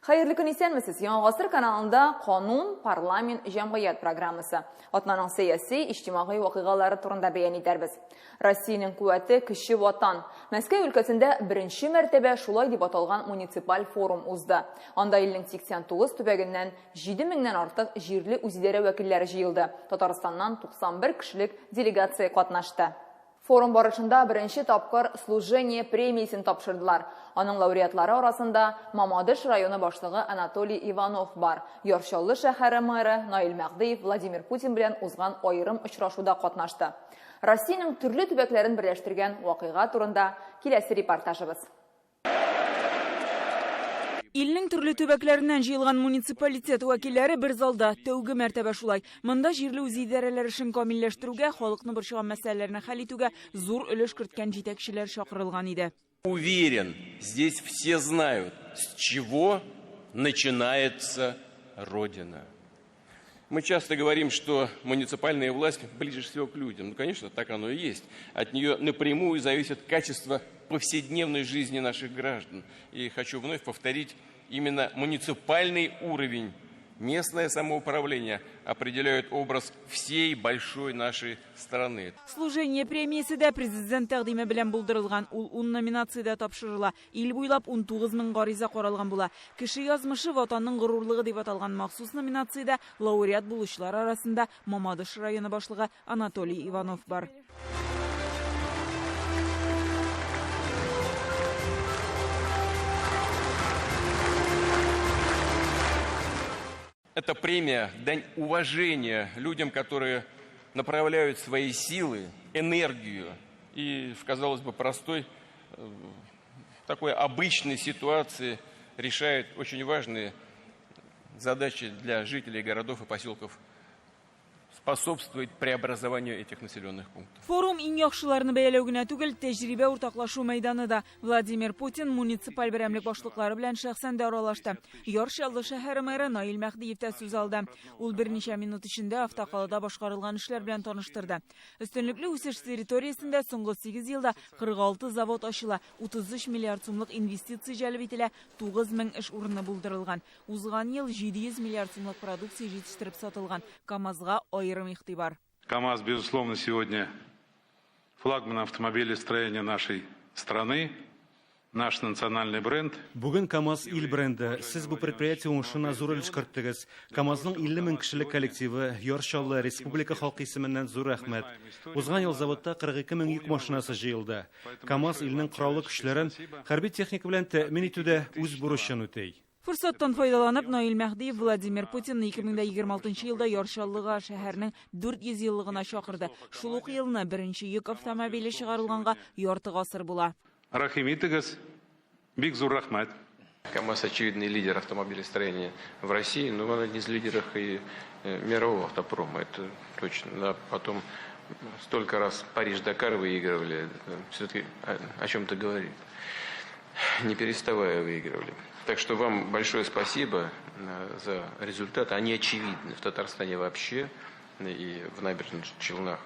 Hayırlı gün исәнмесез. Яңа гасыр каналында Канун, парламент, җәмгыять программасы. Атнаның сәяси, иҗтимагый вакыйгалары турында бәян итәрбез. Россиянең куәте кече ватан. Мәскәү өлкәсендә беренче мәртәбә шулай дип аталган муниципаль форум узды. Анда илнең 89 төбәгеннән 7000-нән артык җирле үзидарә вәкилләре җыелды. Татарстаннан 91 кешелек делегация катнашты. Форум барышында беренче тапкыр служение премиясын тапшырдылар. Аның лауреатлары арасында Мамадыш районы башлыгы Анатолий Иванов бар. Яршаллы шәһәре мэры Наил Мәгдиев Владимир Путин белән узган аерым очрашуда катнашты. Россиянең төрле төбәкләрен берләштергән вакыйга турында киләсе репортажыбыз. Илнең төрле төбәкләреннән җыелган муниципалитет вәкилләре бер залда тәүге мәртәбә шулай. Монда җирле үзидарәләр эшен камилләштерүгә, халыкны борчыган мәсьәләләрне хәл итүгә зур өлеш керткән җитәкчеләр чакырылган иде. Уверен, здесь все знают, с чего начинается Родина. Мы часто говорим, что муниципальная власть ближе всего к людям. Ну, конечно, так оно и есть. От нее напрямую зависит качество повседневной жизни наших граждан. И хочу вновь повторить, именно муниципальный уровень, местное самоуправление определяют образ всей большой нашей страны. Служение премиясе дә президент тәкъдиме белән булдырылган. Ул 10 номинациядә тапшырыла. Ил буйлап 19 мең гариза каралган була. Кеше язмышы ватанның горурлыгы дип аталган махсус номинациядә лауреат булучылар арасында Мамадыш районы башлыгы Анатолий Иванов бар. Это премия – дань уважения людям, которые направляют свои силы, энергию и, казалось бы, простой, такой обычной ситуации решают очень важные задачи для жителей городов и поселков, способствует преобразованию этих населенных пунктов. Форум иң яхшыларны бәяләү генә түгел, тәҗрибә уртаклашу мәйданы да. Владимир Путин муниципаль берәмлек башлыклары белән шәхсән дә аралашты. Яршаллы шәһәре мэры Наил Мәгдиев тә сүз алды. Ул берничә минут эчендә автокалада башкарылган эшләр белән таныштырды. Өстенлекле үсеш территориясендә соңгы 8 елда 46 завод ачыла, 33 миллиард сумлык инвестиция җәлеп ителә, 9000 эш урыны булдырылган. Узган ел 700 миллиард сумлык продукция җитештереп сатылган. КАМАЗга КАМАЗ, безусловно, сегодня флагман автомобилестроения нашей страны, наш национальный бренд. Бүген КАМАЗ ил бренды. Сез бу предприятие уңышына зур өлеш керттегез. КАМАЗның 50 мең кешелек коллективы, Яршаллы республика халкы исеменнән зур рәхмәт. Узган ел заводта 42 мең йөк машинасы җыелды. КАМАЗ илнең кораллы көчләрен хәрби техника белән тәэмин итүдә үз бурычын үтәй. Форсаттан файдаланып, Наил Мәгдиев Владимир Путин 2026 елда Яршаллыга шәһәрнең 400 еллыгына чакырды. Шул ук елны беренче йөк автомобиле чыгарылганга ярты гасыр була. Рәхим итегез, бик зур рәхмәт. КАМАЗ очевидный лидер автомобилестроения в России, но он один из лидеров и мирового автопрома, это точно. Да, потом столько раз Париж-Дакар выигрывали, все-таки о чем-то говорит. Не переставая выигрывали. Так что вам большое спасибо за результаты. Они очевидны в Татарстане вообще и в Набережных Челнах.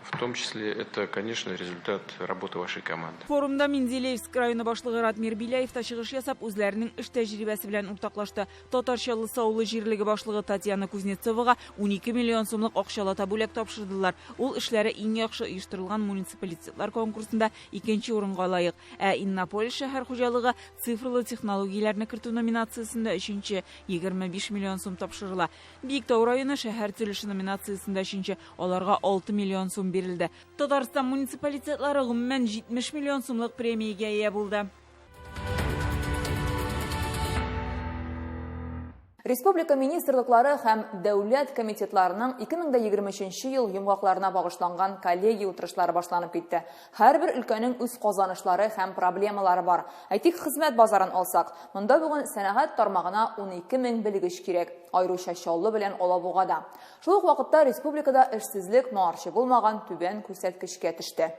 В том числе это, конечно, результат работы вашей команды. Форумда Менделеевск районы башлыгы Ратмир Биляев та чыгыш ясап, үзләренең эш тәҗрибәсе белән уртаклашты. Татарчаллы Саулы җирлеге башлыгы Татьяна Кузнецовага 12 миллион сумлык акчалата бүләк тапшырдылар. Ул эшләре иң яхшы оештырылган муниципалитетлар конкурсында 2нче урынга лаек. Иннополис шәһәр хуҗалыгы цифрлы технологияләрне кертү номинациясендә 3нче, 25 миллион сум тапшырыла. Биектау районы шәһәр төзелеше номинациясендә 3нче, аларга 6 миллион сум берилде. Татарстан муниципалитетлары гомумән 70 миллион сумлык премиягә ия булды. Республика министрлыклары һәм дәүләт комитетларының 2023 ел йомгакларына багышланган коллегия утырышлары башланып китте. Һәрбер өлкәнең үз казанышлары һәм проблемалары бар. Әйтик, хезмәт базарын алсак, монда бүген сәнәгать тармагына 12 мең белгеч кирәк, аеруча Чаллы белән Алабугада. Шул ук вакытта республикада эшсезлек моңарчы булмаган түбән күрсәткечкә төште.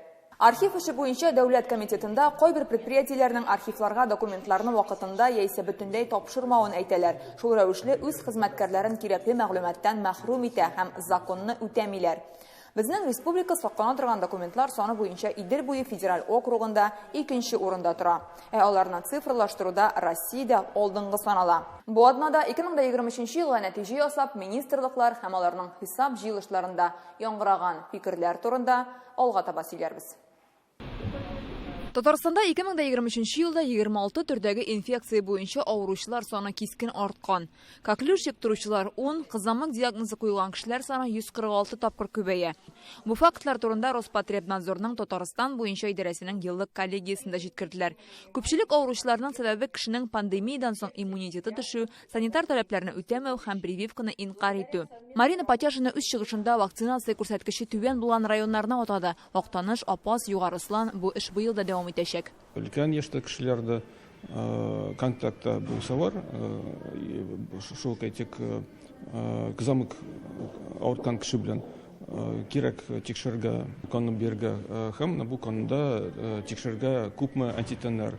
Архив эше буенча дәүләт комитетында кайбер предприятиеләрнең архивларга документларны вакытында яисә бөтенләй тапшырмавын әйтәләр. Шул рәвешле үз хезмәткәрләрен кирәкле мәгълүматтан мәхрүм итә һәм законны үтәмиләр. Безнең республика саклана торган документлар саны буенча Идел буе федераль округында 2нче урында тора. Аларны цифрлаштыруда Россия да алдынгы санала. Бу атнада 2023 елга нәтиҗә ясап, министрлыклар һәм аларның хисап җыелышларында яңгыраган фикерләр турында алга таба сөйләрбез. Татарстанда 2023 елда 26 төрдәге инфекция буенча авыручылар саны кискен арткан. Коклюш торучылар 10, кызамык диагнозы куелган кешеләр саны 146 тапкыр күбәя. Бу фактлар турында Роспотребнадзорның Татарстан буенча идарәсенең еллык коллегиясендә җиткерделәр. Күпчелек авыручыларның сәбәбе кешенең пандемиядан соң иммунитеты төшү, санитар таләпләрне үтәмәү һәм прививканы инкар итү. Марина Потяшина үз чыгышында вакцинация күрсәткече түбән булган районнарны атады. Актаныш, Апас, Югарыслан бу эш быел да дәвам итәчәк. Өлкән яшьтә кешеләрдә контактта булсалар, шул әйтик, кызамык авырткан кеше белән кирәк тикшергә, канны бирергә һәм бу канда тикшергә күпме антитеннар.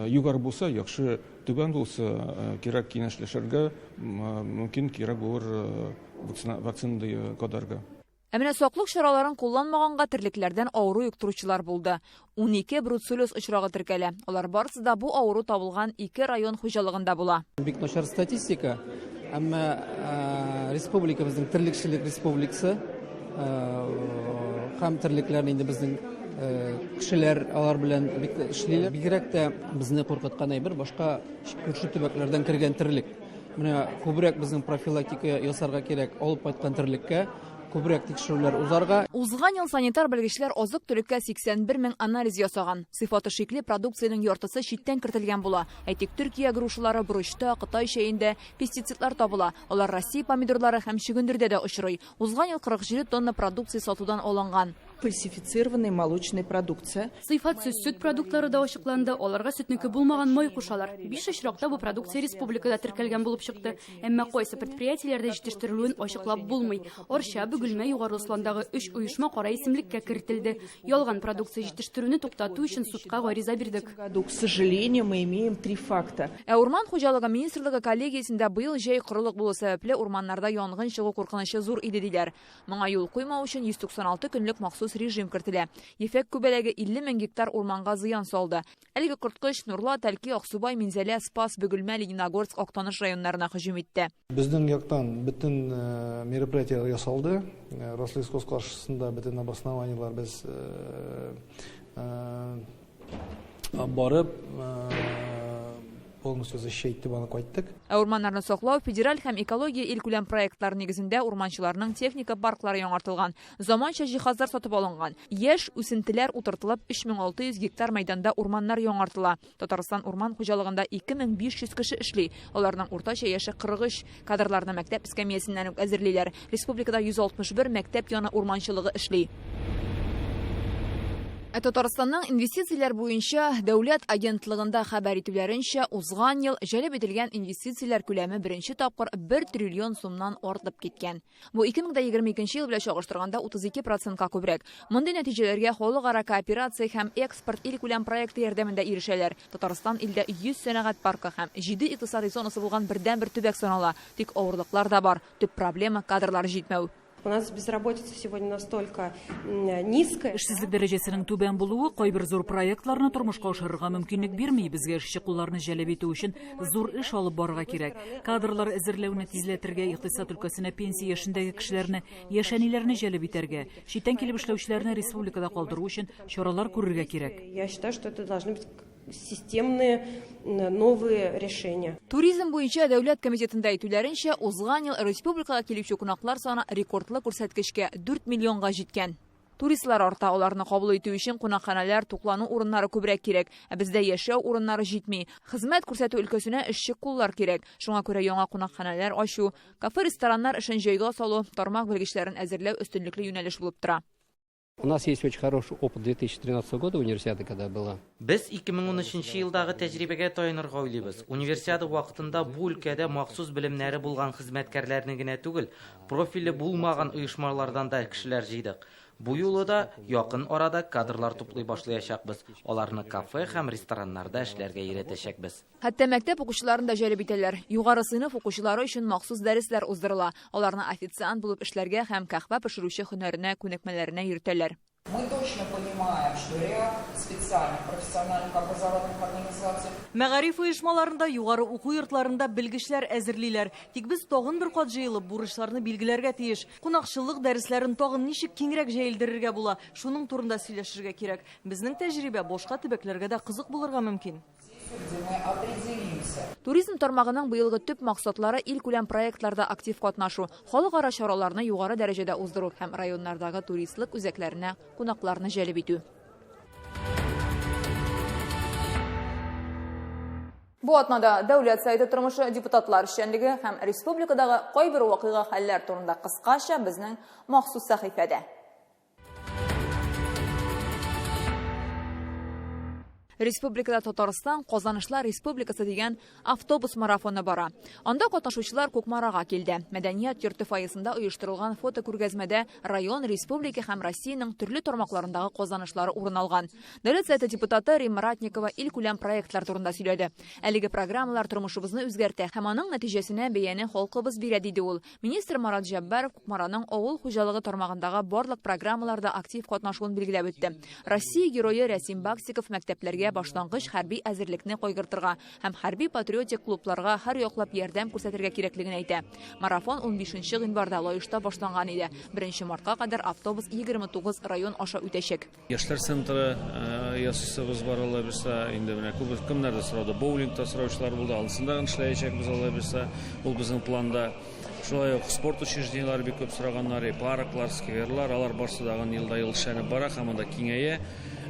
Югары булса яхшы, түбән булса кирәк киңәшләшергә, мөмкин кирәк булыр вакцинаны кадарга. Әмінә саклык чараларын кулланмаганга терлекләрдән авыру юктыручылар булды. 12 бруцеллез очрагы теркәлә. Алар барысы да бу авыру табылган 2 район хуҗалыгында була. Бик начар статистика, әмма республикабызның терлекчелек республикасы һәм терлекләрне инде безнең кешеләр алар белән бик эшлиләр. Бигрәк тә безне куркыткан әйбер башка күрше төбәкләрдән кергән терлек. Менә күбрәк безнең профилактика ясарга кирәк, алып кайткан терлеккә күбрәк тикшерүләр узарга. Узган ел санитар белгечләр азык-төлеккә 81 мең анализ ясаган. Сыйфаты шикле продукциянең яртысы читтән кертелгән була. Әйтик, Төркия грушылары, бурычта, Кытай чәендә пестицидлар табыла. Алар Россия помидорлары һәм чөгендердә дә очрый. Узган ел 47 тонна продукция сатудан алынган. Фальсифицированная молочная продукция. Сыйфатсыз сөт продуктлары да ачыкланды. Аларга сөтнеке булмаган май кушалар. 5 очракта бу продукция республикада теркәлгән булып чыкты. Әмма кайсы предприятиеләрдә җитештерелүен ачыклап булмый. Арча, Бөгелмә, Югарысландагы 3 оешма кара исемлеккә кертелде. Ялган продукция җитештерүне туктату өчен судка гариза бирдек. К сожалению, мы имеем 3 факта. Урман хуҗалыгы министрлыгы коллегиясендә быел җәй корылык булу сәбәпле урманнарда янгын чыгу куркынычы зур иде диләр. Моңа юл куймау өчен 196 көнлек махсус режим кертелә. Ефәк күбәләге 50 мең гектар урманга зыян салды. Әлеге корткыч Нурла, Тәлки, Аксубай, Минзәлә, Спас, Бөгелмә, Лениногорск, Актаныш районнарына һөҗүм итте. Безнең яктан бөтен мероприятиялар ясалды. Рослесхоз каршысында бөтен обоснованиялар без барып полностью защитить аны кайттык. Урманнарны саклау, федераль һәм экология илкүләм проектлар нигезендә урманчыларның техника парклары яңартылган, заманча җиһазлар сатып алынган. Яшь үсентеләр утыртылып 3600 гектар мәйданда урманнар яңартыла. Татарстан урман хуҗалыгында 2500 кеше эшли. Аларның уртача яше 43, кадрларны мәктәп эскәмиясеннән үк әзерлиләр. Республикада 161 мәктәп яны урманчылыгы эшли. Татарстанның инвестицияләр буенча дәүләт агентлыгында хәбәр итүләренчә, узган ел җәлеп ителгән инвестицияләр күләме беренче тапкыр 1 триллион сумнан артып киткән. Бу 2022 ел белән чагыштырганда 32%-ка күбрәк. Мондый нәтиҗәләргә халыкара кооперация һәм экспорт илкүләм проекты ярдәмендә ирешәләр. Татарстан илдә 100 сәнәгать паркы һәм 7 икътисади зонасы булган бердән-бер төбәк санала. Тик авырлыклар да бар. Төп проблема кадрлар җитмәү. У нас безработица сегодня настолько низкая. Эшсезлек дәрәҗәсенең түбән булуы кайбер зур проектларны тормышка ашырырга мөмкинлек бирми. Безгә эшче кулларны җәлеп итү өчен зур эш алып барырга кирәк. Кадрлар әзерләүне тизләтергә, икътисад өлкәсенә пенсия яшендәге кешеләрне, яшәниләрне җәлеп итәргә, читтән килеп эшләүчеләрне республикада калдыру өчен чаралар күрергә кирәк. Я считаю, что это должны быть системные новые решения. Туризм буенча дәүләт комитетында әйтүләренчә, узган ел республикага килүче кунаклар саны рекордлы күрсәткечкә 4 миллионга җиткән. Туристлар арта, аларны кабул итү өчен кунакханәләр, туклану урыннары күбрәк кирәк. Бездә яшәү урыннары җитми. Хезмәт күрсәтү өлкәсенә эшче куллар кирәк. Шуңа күрә яңа кунакханәләр ачу, кафе-рестораннар эшен җайга салу, тармак белгечләрен әзерләү өстенлекле юнәлеш булып тора. У нас есть очень хороший опыт 2013 года универсиады, когда была. Без 2013 елдагы тәҗрибәгә таянырга уйлыйбыз. Универсиада вакытында бу өлкәдә махсус белемнәре булган хезмәткәрләрне генә түгел, профиле булмаган оешмалардан да кешеләр җыйдык. Бу юлы да якын арада кадрлар туплый башлаячакбыз. Аларны кафе һәм рестораннарда эшләргә өйрәтәчәкбез. Хәтта мәктәп укучыларын да җәлеп итәләр. Югары сыйныф укучылары өчен махсус дәресләр уздырыла. Аларны официант булып эшләргә һәм кахва пешерүче һөнәренә күнекмәләренә йөртәләр. Мы точно понимаем, что ряд специальных профессиональных образовательных организаций. Мәгариф оешмаларында, югары уку йортларында белгечләр әзерлиләр. Тик без тагын бер кат җыелып бурычларны билгеләргә тиеш. Кунакчылык дәресләрен тагын ничек киңрәк җәелдерергә була, шуның турында сөйләшергә кирәк. Безнең тәҗрибә башка төбәкләргә дә кызык булырга мөмкин. Туризм тармагының быелгы төп максатлары ил күләм проектларда актив катнашу, халыкара чараларны югары дәрәҗәдә уздыру һәм районнардагы туристлык үзәкләренә кунакларны җәлеп итү. Бу атнада дәүләт советы тормышы, депутатлар эшчәнлеге һәм республикадагы кайбер вакыйга хәлләр турында кыскача безнең махсус сәхифәдә. Республикада Татарстан Казанышлар Республикасы дигән автобус марафоны бара. Анда катнашучылар Кукмарага килде. Мәдәният йорты фойесында оештырылган фотокүргәзмәдә район, республика һәм Россиянең төрле тармакларындагы казанышлары урын алган. Дәүләт советы депутаты Римма Ратникова ил күләм проектлар турында сөйләде. Әлеге программалар тормышыбызны үзгәртә һәм аның нәтиҗәсенә бәяне халкыбыз бирә диде ул. Министр Марат Җаббаров Кукмараның авыл хуҗалыгы тармагындагы барлык программаларда актив катнашуын билгеләп үтте. Россия герое Рәсим Баксиков мәктәпләргә башлангыч хәрби әзерлекне кайгыртырга һәм хәрби патриотик клубларга һәр яклап ярдәм күрсәтергә кирәклеген әйтә. Марафон 15 гыйнварда Лаешта башланган иде. 1 мартка кадәр автобус 29 район аша үтәчәк. Яшьләр центры ясыйсыбыз бар ала берсә, инде менә күп кемнәрдә сорады, боулингта сораучылар булды, алсында эшләячәкбез ала берсә, ул безнең планда. Шулай ук спорт учрежденияләре бик күп сораганнар, парклар, скверлар, алар барсы дагы елда ел эшләнеп бара һәм анда киңәя.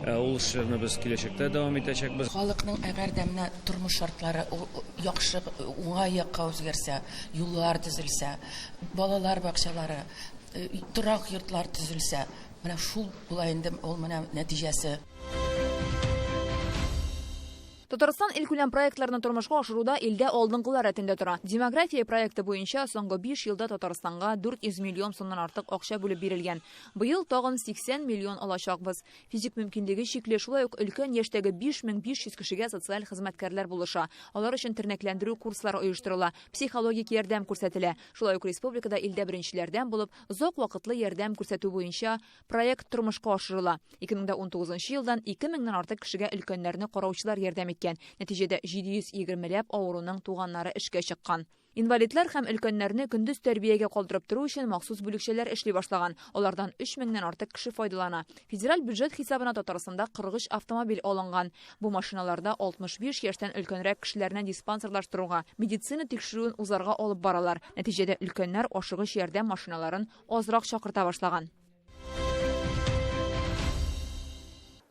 Ул эшләрне без киләчәктә дәвам итәчәкбез. Халыкның әгәр дә менә тормыш шартлары яхшы уңай якка үзгәрсә, юллар төзелсә, балалар бакчалары, торак йортлар төзелсә, менә шул була инде ул менә нәтиҗәсе. Татарстан ил күләм проектларны тормышка ашыруда илдә алдынгылар рәтендә тора. Демография проекты буенча соңгы 5 елда Татарстанга 400 миллион сумнан артык акча бүлеп бирелгән. Быел тагын 80 миллион алачакбыз. Физик мөмкинлеге чикле, шулай ук өлкән яшьтәге 5500 кешегә социаль хезмәткәрләр булыша. Алар өчен тернәкләндерү курслары оештырыла, психологик ярдәм күрсәтелә. Шулай ук республикада илдә беренчеләрдән булып озак вакытлы ярдәм күрсәтү буенча проект тормышка ашырыла. 2019 елдан 2000ннән артык кешегә өлкәннәрне караучылар ярдәм иткән. Нәтиҗәдә 720ләп авыруның туганнары эшкә чыккан. Инвалидлар һәм өлкәннәрне көндез тәрбиягә калдырып тору өчен махсус бүлекчәләр эшли башлаган. Алардан 3000ннән артык кеше файдалана. Федераль бюджет хисабына Татарстанда 43 автомобиль алынган. Бу машиналарда 65 яшьтән өлкәнрәк кешеләрне диспансерлаштыруга, медицина тикшерүен узарга алып баралар. Нәтиҗәдә өлкәннәр ашыгыч ярдәм машиналарын азрак чакырта башлаган.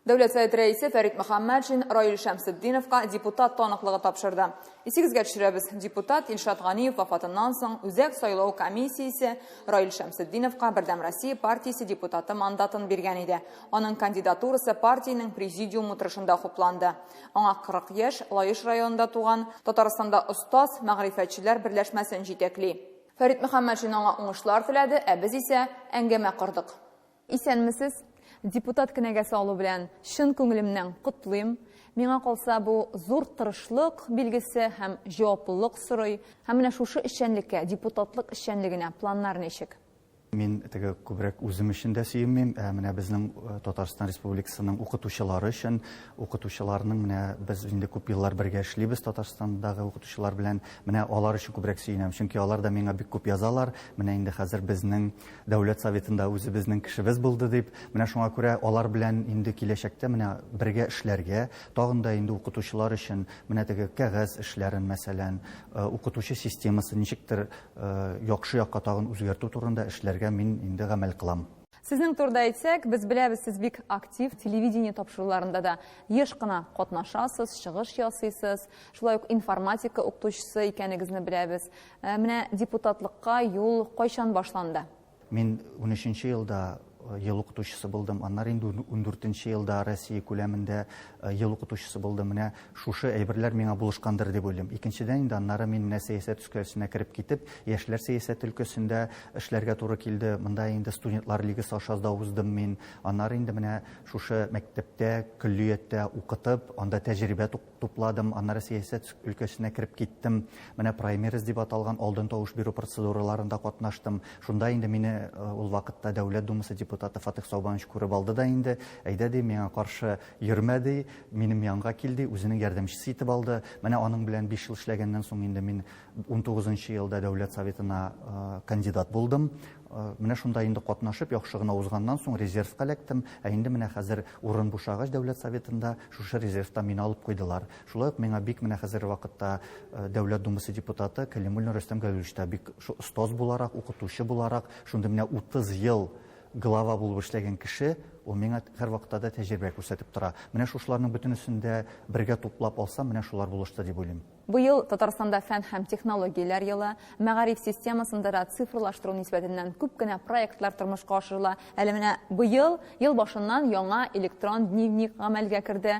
Дәүләт советы рәисе Фәрит Мөхәммәтшин Раил Шәмсетдиновка депутат таныклыгы тапшырды. Исегезгә төшерәбез, депутат Илшат Ганиев вафатыннан соң үзәк сайлау комиссиясе Раил Шәмсетдиновка Бердәм Россия партиясе депутаты мандатын биргән иде. Аның кандидатурасы партиянең президиум утырышында хупланды. Аңа 40 яшь, Лаеш районында туган, Татарстанда остаз, мәгърифәтчеләр берләшмәсен җитәкли. Фәрит Мөхәммәтшин аңа уңышлар теләде, ә без исә әңгәмә кырдык. Исәнмесез? Депутат кенәгәсе алу белән шын күңелемнән котлыйм. Миңа калса бу зур тырышлык билгесе һәм җаваплылык сорый. Һәм менә шушы эшчәнлеккә, депутатлык эшчәнлегенә планнар ничек? Мин теге күбрәк үзем өчен дә сөймим. Менә безнең Татарстан Республикасының укытучылары өчен, укытучыларның менә без инде күп еллар бергә эшлибез Татарстандагы укытучылар белән. Менә алар өчен күбрәк сөйнәм, чөнки алар да миңа бик күп язалар. Менә инде хәзер безнең дәүләт советында үзебезнең кешебез булды дип, менә шуңа күрә алар белән инде киләчәктә менә бергә эшләргә, тагын да инде укытучылар өчен менә теге кәгазь эшләрен, мәсәлән, укытучы системасы ничектер яхшы якка тагын үзгәртү турында эшләргә мин инде гамәл кылам. Сезнең турда әйтсәк, без беләбез, сез бик актив телевидение тапшыруларында да еш кына катнашасыз, чыгыш ясыйсыз. Шулай ук информатика укытучысы икәнегезне беләбез. Менә депутатлыкка юл кайчан башланды? Мин 13 елда ел укытучысы булдым. Аннары инде 14нче елда Россия күләмендә ел укытучысы булдым. Менә шушы әйберләр миңа булышкандыр дип уйлыйм. Икенчедән инде аннары мин сәясәт үскәсенә кереп китеп, яшьләр сәясәт өлкәсендә эшләргә туры килде. Монда инде студентлар лигасы ашазда уздым мин. Аннары инде менә шушы мәктәптә, күллияттә укытып, анда тәҗрибә тупладым. Аннары сәясәт өлкәсенә кереп киттем. Менә праймериз дип аталган алдан тавыш бирү процедураларында катнаштым. Шунда инде мине ул вакытта Дәүләт Думасы депутаты Фатих Саубанович күреп алды да инде. Әйдә ди, миңа каршы йөрмәде, минем янга килде, үзенең ярдәмчесе итеп алды. Менә аның белән 5 ел эшләгәннән соң инде мин 19нчы елда Дәүләт Советына кандидат булдым. Менә шунда инде катнашып, яхшы гына узганнан соң резервка эләктем. Инде менә хәзер урын бушагач Дәүләт Советында шушы резервта мине алып куйдылар. Шулай ук миңа бик менә хәзер вакытта Дәүләт Думасы депутаты Кәлимуллин Рөстәм Гәләүевич та бик устоз буларак, укытучы буларак, шунда менә 30 ел глава булып эшләгән кеше, ул миңа һәр вакытта да тәҗрибә күрсәтеп тора. Менә шушларның бөтенесендә бергә туплап алсам, менә шулар булышты дип уйлыйм. Быел Татарстанда фән һәм технологияләр елы, мәгариф системасында да цифрлаштыру нисбәтеннән күп кенә проектлар тормышка ашырыла. Әле менә быел ел башыннан яңа электрон дневник гамәлгә керде.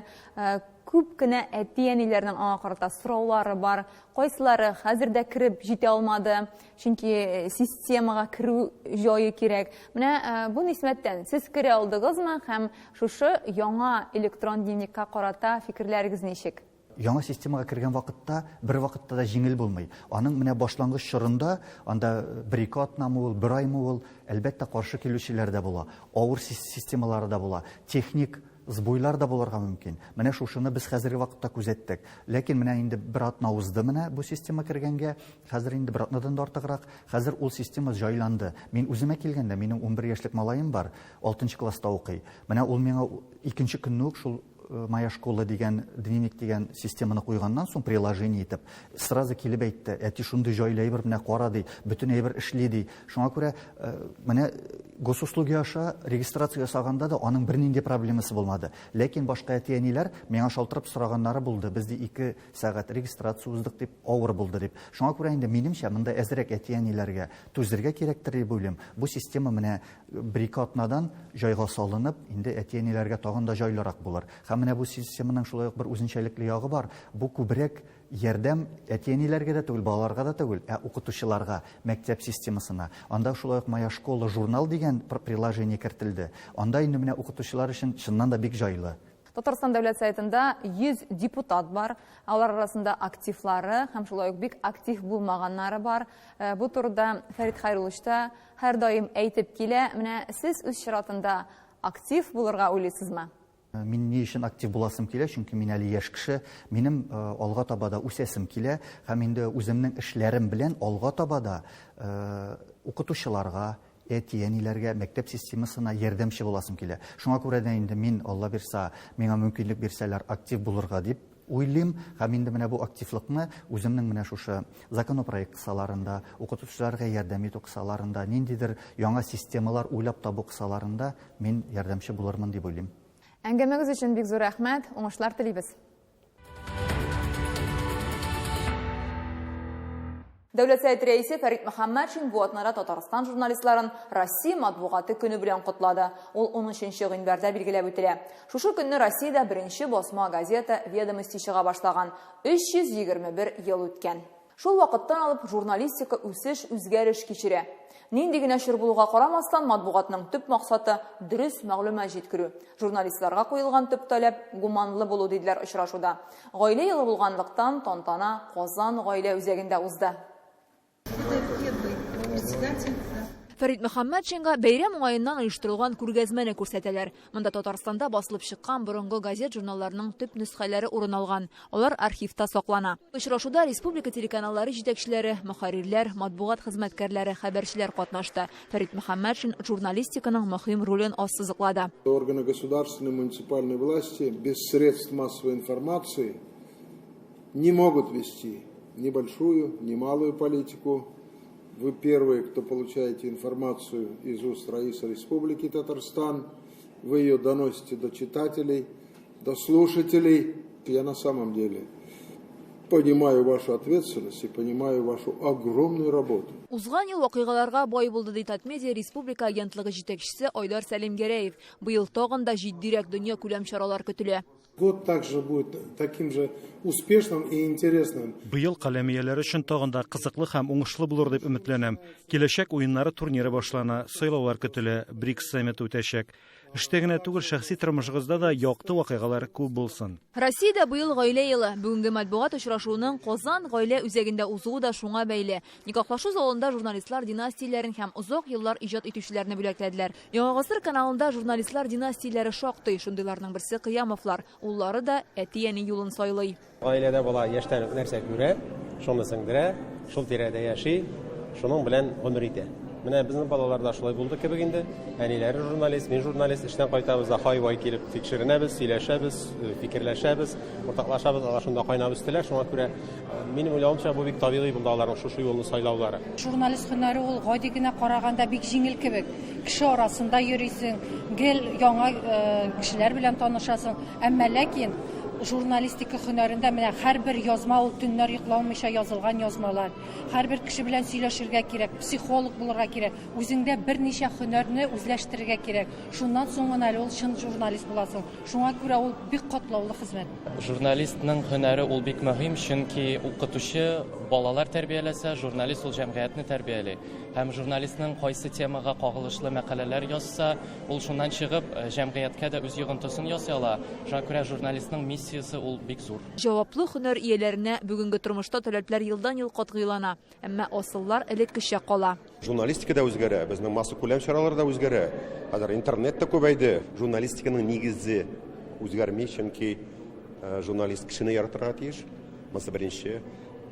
Күп кенә әти-әниләрнең аңа карата сораулары бар. Кайсылары хәзердә кереп җитә алмады, чөнки системага керү җае кирәк. Менә бу нисбәттән сез керә алдыгызмы һәм шушы яңа электрон дневникка карата фикерләрегез ничек? Яңа системага кергән вакытта бер вакытта да җиңел булмый. Аның менә башлангыч чорында анда 1-2 атнамы ул, 1 аймы ул, әлбәттә каршы килүчеләр дә була, авыр системалары да була, техник сбойлар да булырга мөмкин. Менә шушыны без хәзерге вакытта күзәттек. Ләкин менә инде 1 атна узды менә бу система кергәнгә, хәзер инде 1 атнадан да артыграк, хәзер ул система җайланды. Мин үземә килгәндә, минем 11 яшьлек малаем бар, 6нчы класста укый. Менә ул миңа 2нче көнне үк шул Моя школа дигән дневник дигән системаны куйганнан соң приложение итеп сразу килеп әйтте, әти шундый җайлы әйбер менә кара ди, бөтен әйбер эшли ди. Шуңа күрә менә госуслуги аша регистрация ясаганда да аның бернинди проблемасы булмады. Ләкин башка әти-әниләр миңа шалтырып сораганнары булды. Без ди 2 сәгать регистрация уздык дип, авыр булды дип. Шуңа күрә инде минемчә монда әзрәк әти-әниләргә түзергә кирәктер дип уйлыйм. Бу система менә 1-2 атнадан җайга салынып, инде әти-әниләргә тагын да җайлырак булыр. Менә бу системаның шулай ук бер үзенчәлекле ягы бар. Бу күбрәк ярдәм әти-әниләргә дә түгел, балаларга да түгел, укытучыларга, мәктәп системасына. Анда шулай ук Моя школа журнал дигән приложение кертелде. Анда инде менә укытучылар өчен чыннан да бик җайлы. Татарстан дәүләт сайтында 100 депутат бар. Алар арасында активлары һәм шулай ук бик актив булмаганнары бар. Бу турыда Фәрит Хәйруллович та һәр даим әйтеп килә. Менә сез үз чиратында актив булырга уйлыйсызмы? Мин ни өчен актив буласым килә, чөнки мин әле яшь кеше, минем алга таба да үсәсем килә, һәм инде үземнең эшләрем белән алга таба да укытучыларга, әти-әниләргә, мәктәп системасына ярдәмче буласым килә. Шуңа күрә дә инде мин, Алла бирсә, миңа мөмкинлек бирсәләр, актив булырга дип уйлыйм, һәм инде менә бу активлыкны үземнең менә шушы законопроект кысаларында, укытучыларга ярдәм итү кысаларында, ниндидер яңа системалар уйлап табу кысаларында мин ярдәмче булырмын дип уйлыйм. Әңгәмәгез өчен бик зур рәхмәт, уңышлар телибез. Дәүләт Советы рәисе Фәрит Мөхәммәтшин бу атнада Татарстан журналистларын Россия матбугаты көне белән котлады. Ул 13 гыйнварда билгеләп үтелә. Шушы көнне Россиядә беренче басма газета «Ведомости» чыга башлаган. 321 ел үткән. Шул вакыттан алып журналистика үсеш, үзгәреш кичерә. Нинди генә чор булуга карамастан, матбугатның төп максаты дөрес мәгълүмат җиткерү. Журналистларга куелган төп таләп гуманлы булу диделәр очрашуда. Гаилә елы булганлыктан тантана Казан гаилә үзәгендә узды. Фәрит Мөхәммәтшинга бәйрәм уңаеннан оештырылган күргәзмәне күрсәтәләр. Монда Татарстанда басылып чыккан борынгы газет-журналларның төп нөсхәләре урын алган. Алар архивта саклана. Очрашуда республика телеканаллары җитәкчеләре, мөхәррирләр, матбугат хезмәткәрләре, хәбәрчеләр катнашты. Фәрит Мөхәммәтшин журналистиканың мөһим ролен ассызыклады. Органы государственной и муниципальной власти без средств массовой информации не могут вести ни большую, ни малую политику. Вы первые, кто получаете информацию из уст Раиса Республики Татарстан. Вы ее доносите до читателей, до слушателей. Я на самом деле понимаю вашу ответственность и понимаю вашу огромную работу. Узган ел вакыйгаларга бай булды ди Татмедиа Республика агентлыгы җитәкчесе Айдар Сәлимгәрәев. Быел тагын да җитдирәк дөнья күләм чаралар көтелә. Год также будет таким же успешным и интересным. Быел каләмияләр өчен тагын да кызыклы һәм уңышлы булыр дип өметләнәм. Киләчәк уеннары турниры башлана, сайлаулар көтелә, БРИКС саммиты үтәчәк. Эштә генә түгел, шәхси тормышыгызда да якты вакыйгалар күп булсын. Россиядә быел гаилә елы. Бүгенге матбугат очрашуының Казан гаилә үзәгендә узуы да шуңа бәйле. Никахлашу залында журналистлар династияләрен һәм озак еллар иҗат итүчеләрне бүләкләделәр. Яңа гасыр каналында журналистлар династияләре шактый, шундыйларның берсе Кыямовлар. Уллары да әти-әни юлын сайлый. Гаиләдә бала яшьтән нәрсә күрә, шуны сеңдерә, шул тирәдә яши, шуның белән гомер итә. Менә безнең балаларда шулай булды кебек инде. Әниләре журналист, мин журналист, эштән кайтабыз, һай-вай килеп тикшеренәбез, сөйләшәбез, фикерләшәбез, уртаклашабыз, алар шунда кайнап үстеләр. Шуңа күрә минем уйлавымча бу бик табигый булды аларның шушы юлны сайлаулары. Журналист һөнәре ул гади генә караганда бик җиңел кебек. Кеше арасында йөрисең, гел яңа кешеләр белән танышасың. Әмма ләкин журналистика һөнәрендә менә һәрбер язма ул төннәр йокланмыйча язылган язмалар. Һәрбер кеше белән сөйләшергә кирәк, психолог булырга кирәк. Үзеңдә берничә һөнәрне үзләштерергә кирәк. Шуннан соң гына ул чын журналист буласың. Шуңа күрә ул бик катлаулы хезмәт. Журналистның һөнәре ул бик мөһим, чөнки укытучы балалар тәрбияләсә, журналист ул җәмгыятьне тәрбияли. Һәм журналистның кайсы темага кагылышлы мәкаләләр язса, ул шуннан чыгып җәмгыятькә дә үз йогынтысын ясый ала. Шуңа күрә журналистның миссиясе ул бик зур. Җаваплы һөнәр ияләренә бүгенге тормышта таләпләр елдан-ел катгыйлана, әмма асыллар элеккечә кала. Журналистика да үзгәрә, безнең масса күләм чаралары да үзгәрә. Хәзер интернет та күбәйде. Журналистиканың нигезе үзгәрми, чөнки журналист кешене яратырга тиеш. Монсы беренче,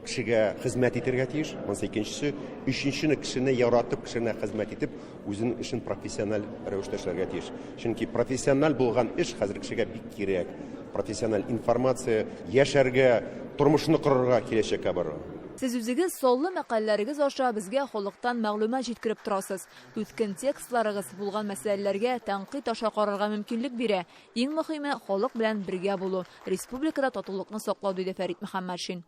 кешегә хезмәт итәргә тиеш. Монсы икенчесе, өченчене кешене яратып, кешене хезмәт итеп, үзенең эшен профессиональ рәвештә эшләргә тиеш. Чөнки профессиональ булган эш хәзер кешегә бик кирәк. Профессиональ информация, яшәргә, тормышны корырга, киләчәккә барырга. Сез үзегез соллы мәкаләләрегез аша безгә халыктан мәгълүмат җиткереп торасыз. Үткен текстларыгыз булган мәсьәләләргә тәнкыйть аша карарга мөмкинлек бирә. Иң мөһиме халык белән бергә булу. Республикада татулыкны саклау диде Фәрит Мөхәммәтшин.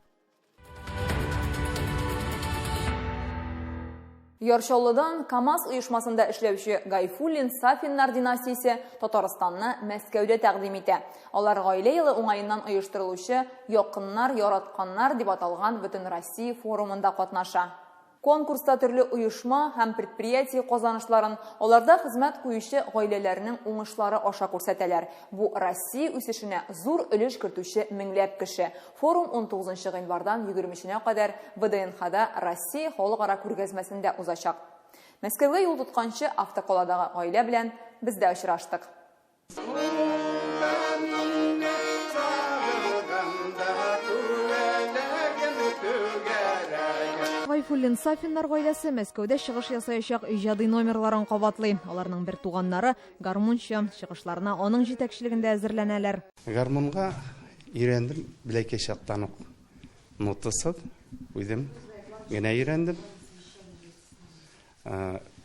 Яршаллыдан КАМАЗ оешмасында эшләүче Гайфуллин Сафиннар династиясе Татарстанны Мәскәүдә тәкъдим итә. Алар гаилә елы уңаеннан оештырылучы Якыннар, яратканнар дип аталган Бөтен Россия форумында катнаша. Конкурста төрле оешма һәм предприятие казанышларын, аларда хезмәт куючы гаиләләрнең уңышлары аша күрсәтәләр. Бу Россия үсешенә зур өлеш кертүче меңләп кеше. Форум 19 гыйнвардан 20-сенә кадәр ВДНХда Россия халыкара күргәзмәсендә узачак. Мәскәүгә юл тотканчы автоколадагы гаилә белән без дә очраштык. Гайфуллин Сафиннар гаиләсе Мәскәүдә чыгыш ясаячак иҗади номерларын кабатлый. Аларның бер туганнары гармунчы, чыгышларына аның җитәкчелегендә әзерләнәләр. Гармунга өйрәндем, беләккә чактан ук. Нотасы үзем генә өйрәндем.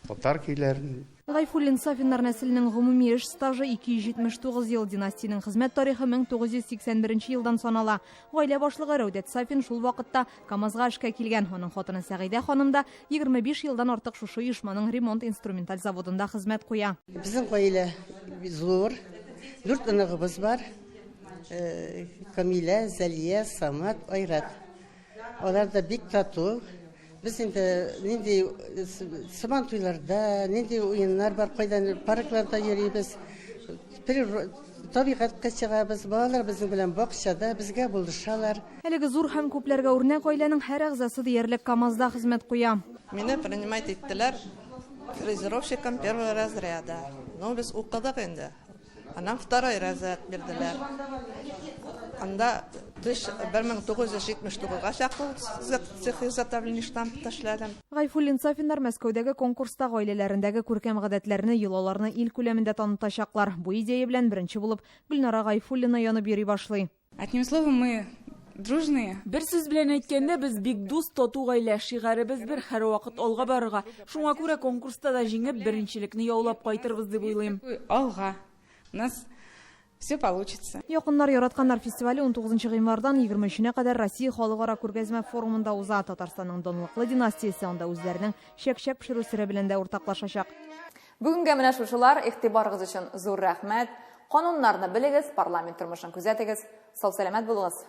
Татар көйләрен. Гайфуллин Сафиннар нәселенең гомуми эш стажы 279 ел, династияның хезмәт тарихы 1981 елдан санала. Гаилә башлыгы Рәүдәт Сафин шул вакытта КАМАЗга эшкә килгән. Аның хатыны Сәгыйдә ханым да 25 елдан артык шушы оешманың ремонт инструменталь заводында хезмәт куя. Безнең гаилә зур, 4 энегебез бар. Камилә, Зәлия, Самат, Айрат. Алар да бик тату. Biz nindi saman tuyllarda, nindi oyunlar var, kaydan parklarda yürüyüz. Tabiatка чыгабыз, балалар безнең белән бакчада безгә булышалар. Әлеге зур һәм күпләргә үрнәк гаиләнең һәр әгъзасы диярлек КАМАЗда хезмәт куя. Мине принимать иттеләр фрезеровщиком первого разряда. Но без укыдык инде. Аннан второй разряд бирделәр. Анда 1979-га чаклы цех изготовления штампы эшләдем. Гайфуллин Сафиннар Мәскәүдәге конкурста гаиләләрендәге күркәм гадәтләрне, йолаларны ил күләмендә танытачаклар. Бу идея белән беренче булып Гөлнара Гайфуллина янып йөри башлый. Одним словом, мы дружные. Бер сүз белән әйткәндә, без бик дус, тату гаилә, шигарыбыз бер, һәр вакыт алга барырга. Шуңа күрә конкурста да җиңеп, беренчелекне яулап кайтырбыз дип уйлыйм. Алга. У нас все получится. Якыннар яратканнар фестивале 19 гыйнвардан 20-шенә кадәр Россия халыкара күргәзмә форумында уза. Татарстанның данлыклы династиясе анда үзләренең чәк-чәк пешерү сере белән дә уртаклашачак. Бүгенгә менә шушылар, игътибарыгыз өчен зур рәхмәт. Кануннарны белегез, парламент тормышын күзәтегез. Сау-сәламәт булыгыз.